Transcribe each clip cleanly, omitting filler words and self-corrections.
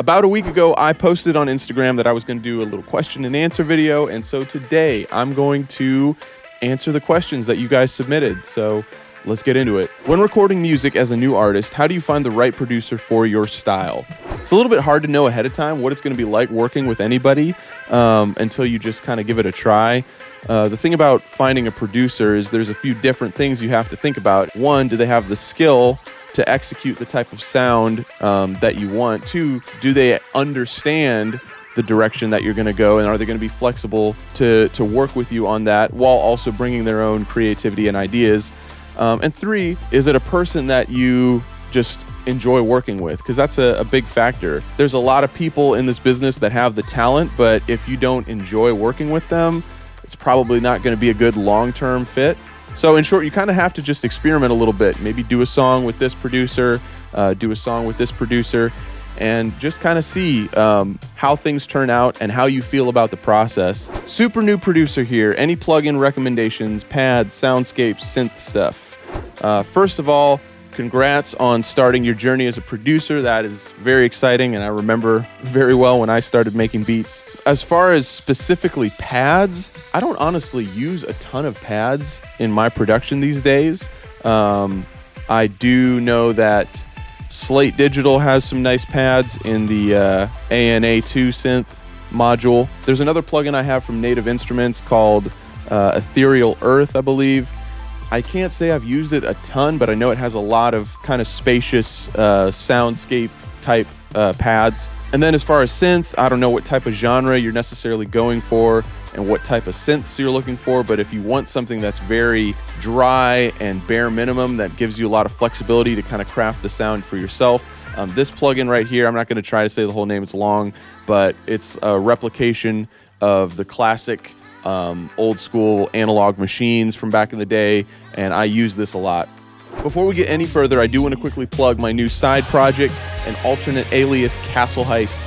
About a week ago, I posted on Instagram that I was going to do a little question and answer video, and so today I'm going to answer the questions that you guys submitted. So let's get into it. When recording music as a new artist, how do you find the right producer for your style? It's a little bit hard to know ahead of time what it's going to be like working with anybody until you just kind of give it a try. The thing about finding a producer is there's a few different things you have to think about. One, do they have the skill to execute the type of sound that you want? Two, do they understand the direction that you're going to go, and are they going to be flexible to work with you on that while also bringing their own creativity and ideas? And three, is it a person that you just enjoy working with? Because that's a big factor. There's a lot of people in this business that have the talent, but if you don't enjoy working with them, it's probably not going to be a good long-term fit. So in short, you kind of have to just experiment a little bit. Maybe do a song with this producer, do a song with this producer, and just kind of see how things turn out and how you feel about the process. Super new producer here. Any plugin recommendations, pads, soundscapes, synth stuff? First of all, congrats on starting your journey as a producer. That is very exciting, and I remember very well when I started making beats. As far as specifically pads, I don't honestly use a ton of pads in my production these days. I do know that Slate Digital has some nice pads in the ANA2 synth module. There's another plugin I have from Native Instruments called Ethereal Earth, I believe. I can't say I've used it a ton, but I know it has a lot of kind of spacious soundscape type pads. And then as far as synth, I don't know what type of genre you're necessarily going for and what type of synths you're looking for, but if you want something that's very dry and bare minimum that gives you a lot of flexibility to kind of craft the sound for yourself, this plugin right here, I'm not going to try to say the whole name, it's long, but it's a replication of the classic old school analog machines from back in the day, and I use this a lot. Before we get any further, I do want to quickly plug my new side project, an alternate alias Castle Heist.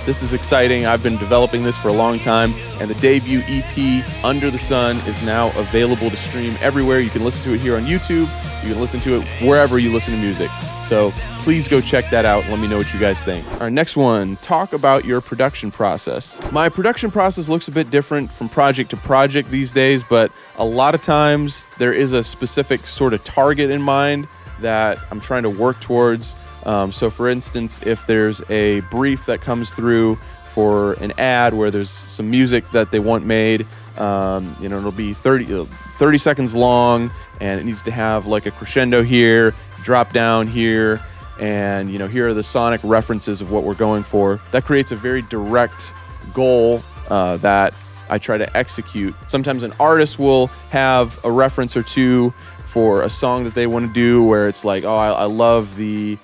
This is exciting. I've been developing this for a long time, and the debut EP, Under the Sun, is now available to stream everywhere. You can listen to it here on YouTube. You can listen to it wherever you listen to music. So please go check that out and let me know what you guys think. Our next one, talk about your production process. My production process looks a bit different from project to project these days, but a lot of times there is a specific sort of target in mind that I'm trying to work towards. So for instance, if there's a brief that comes through for an ad where there's some music that they want made, it'll be 30 seconds long, and it needs to have like a crescendo here, drop down here, and here are the sonic references of what we're going for. That creates a very direct goal that I try to execute. Sometimes an artist will have a reference or two for a song that they want to do where it's like, oh, I love the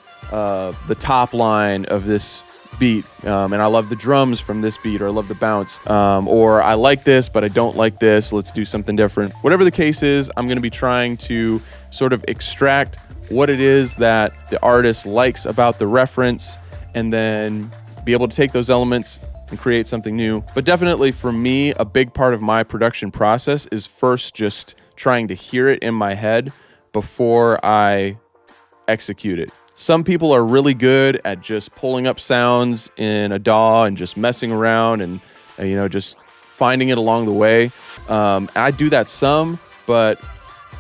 top line of this beat, and I love the drums from this beat, or I love the bounce, or I like this but I don't like this, let's do something different. Whatever the case is, I'm going to be trying to sort of extract what it is that the artist likes about the reference, and then be able to take those elements and create something new. But definitely for me, a big part of my production process is first just trying to hear it in my head before I execute it. Some people are really good at just pulling up sounds in a DAW and just messing around and just finding it along the way. I do that some, but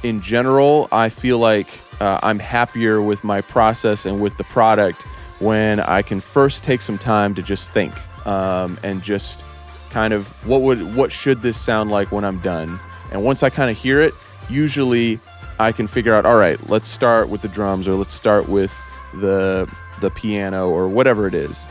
in general, I feel like I'm happier with my process and with the product when I can first take some time to just think and just kind of what should this sound like when I'm done. And once I kind of hear it, usually I can figure out, all right, let's start with the drums, or let's start with the piano, or whatever it is.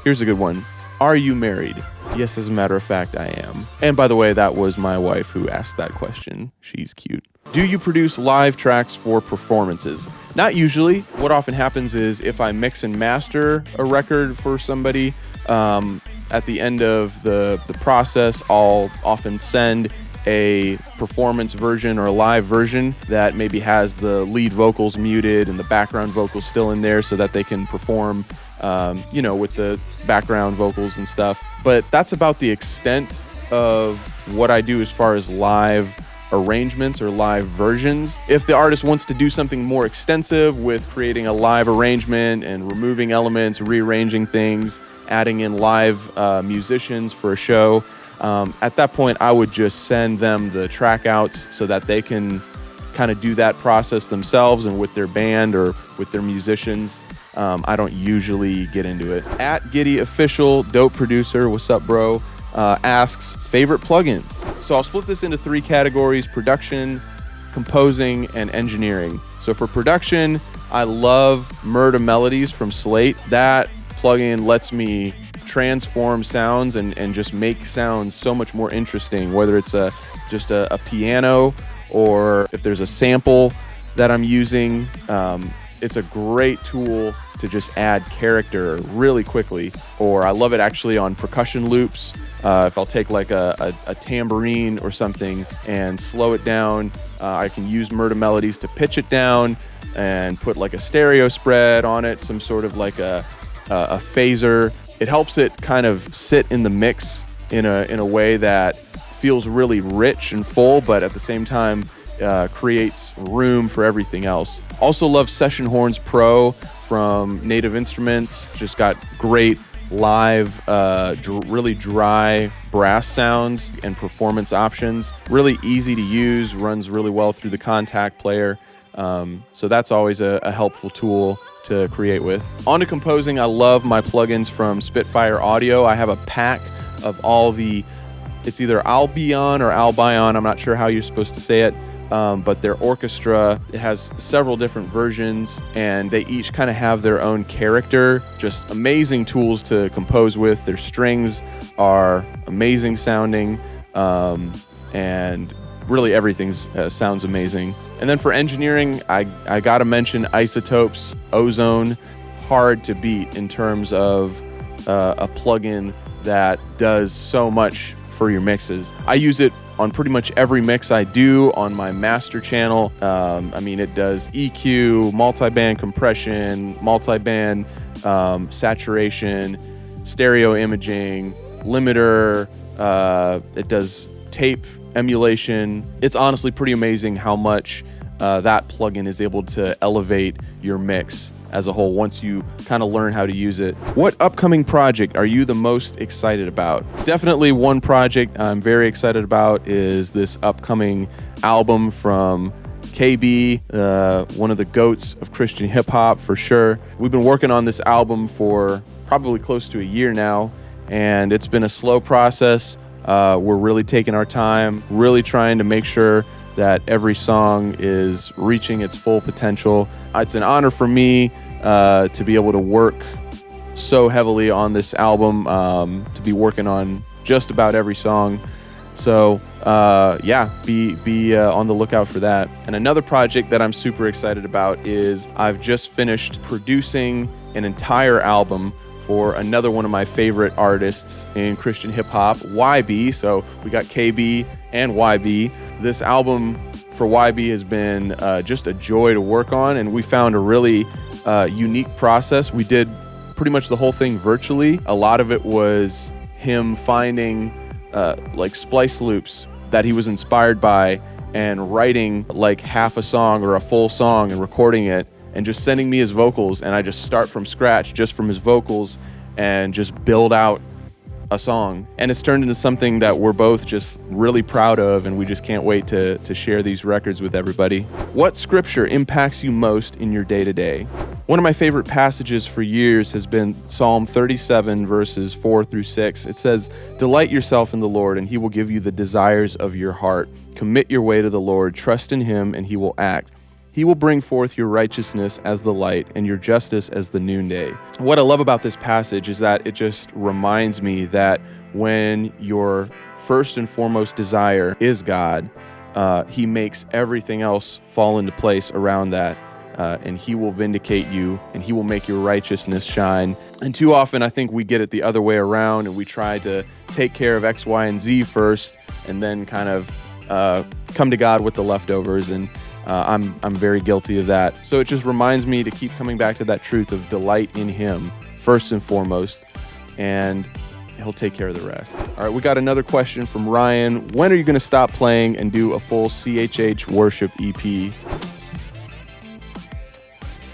Here's a good one. Are you married? Yes, as a matter of fact, I am. And by the way, that was my wife who asked that question. She's cute. Do you produce live tracks for performances? Not usually. What often happens is if I mix and master a record for somebody, at the end of the process, I'll often send a performance version or a live version that maybe has the lead vocals muted and the background vocals still in there so that they can perform, with the background vocals and stuff. But that's about the extent of what I do as far as live arrangements or live versions. If the artist wants to do something more extensive with creating a live arrangement and removing elements, rearranging things, adding in live musicians for a show, at that point I would just send them the track outs so that they can kind of do that process themselves and with their band or with their musicians. I don't usually get into it. At Giddy Official, dope producer, what's up, bro? Asks favorite plugins. So I'll split this into 3 categories: production, composing, and engineering. So for production, I love Murder Melodies from Slate. That plugin lets me transform sounds and just make sounds so much more interesting, whether it's just a piano or if there's a sample that I'm using. It's a great tool to just add character really quickly. Or I love it actually on percussion loops. If I'll take like a tambourine or something and slow it down, I can use Murder Melodies to pitch it down and put like a stereo spread on it, some sort of like a phaser. It helps it kind of sit in the mix in a way that feels really rich and full, but at the same time creates room for everything else. Also love Session Horns Pro from Native Instruments. Just got great live, really dry brass sounds and performance options. Really easy to use, runs really well through the Kontakt player. So that's always a helpful tool to create with. On to composing, I love my plugins from Spitfire Audio. I have a pack of all it's either Albion or Albion, I'm not sure how you're supposed to say it, but their orchestra, it has several different versions and they each kind of have their own character. Just amazing tools to compose with. Their strings are amazing sounding, and really everything sounds amazing. And then for engineering, I gotta mention Isotopes Ozone. Hard to beat in terms of a plugin that does so much for your mixes. I use it on pretty much every mix I do on my master channel. I mean, it does EQ, multi-band compression, multi-band saturation, stereo imaging, limiter. It does tape emulation. It's honestly pretty amazing how much that plugin is able to elevate your mix as a whole once you kind of learn how to use it. What upcoming project are you the most excited about? Definitely one project I'm very excited about is this upcoming album from KB, one of the goats of Christian hip hop for sure. We've been working on this album for probably close to a year now, and it's been a slow process. We're really taking our time, really trying to make sure that every song is reaching its full potential. It's an honor for me to be able to work so heavily on this album, to be working on just about every song. So yeah, be on the lookout for that. And another project that I'm super excited about is I've just finished producing an entire album for another one of my favorite artists in Christian hip hop, YB. So we got KB and YB. This album for YB has been just a joy to work on, and we found a really unique process. We did pretty much the whole thing virtually. A lot of it was him finding like splice loops that he was inspired by and writing like half a song or a full song and recording it and just sending me his vocals, and I just start from scratch just from his vocals and just build out a song. And it's turned into something that we're both just really proud of, and we just can't wait to share these records with everybody. What scripture impacts you most in your day-to-day? One of my favorite passages for years has been Psalm 37 verses 4 through 6. It says, "Delight yourself in the Lord, and he will give you the desires of your heart. Commit your way to the Lord, trust in him, and he will act. He will bring forth your righteousness as the light and your justice as the noonday." What I love about this passage is that it just reminds me that when your first and foremost desire is God, he makes everything else fall into place around that. And he will vindicate you, and he will make your righteousness shine. And too often, I think we get it the other way around, and we try to take care of X, Y, and Z first, and then kind of come to God with the leftovers. And I'm very guilty of that. So it just reminds me to keep coming back to that truth of delight in him first and foremost. And he'll take care of the rest. All right, we got another question from Ryan. When are you going to stop playing and do a full CHH Worship EP?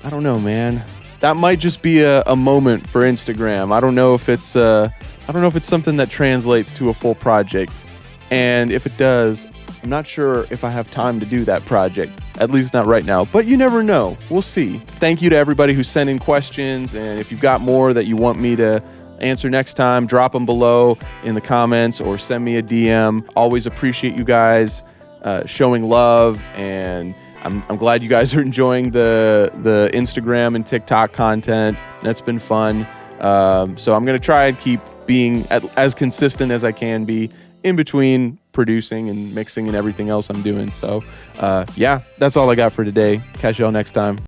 I don't know, man. That might just be a moment for Instagram. I don't know if it's something that translates to a full project. And if it does, I'm not sure if I have time to do that project, at least not right now, but you never know. We'll see. Thank you to everybody who sent in questions, and if you've got more that you want me to answer next time, drop them below in the comments or send me a DM. Always appreciate you guys showing love, and I'm glad you guys are enjoying the Instagram and TikTok content. That's been fun. So I'm going to try and keep being as consistent as I can be in between producing and mixing and everything else I'm doing. So yeah, that's all I got for today. Catch y'all next time.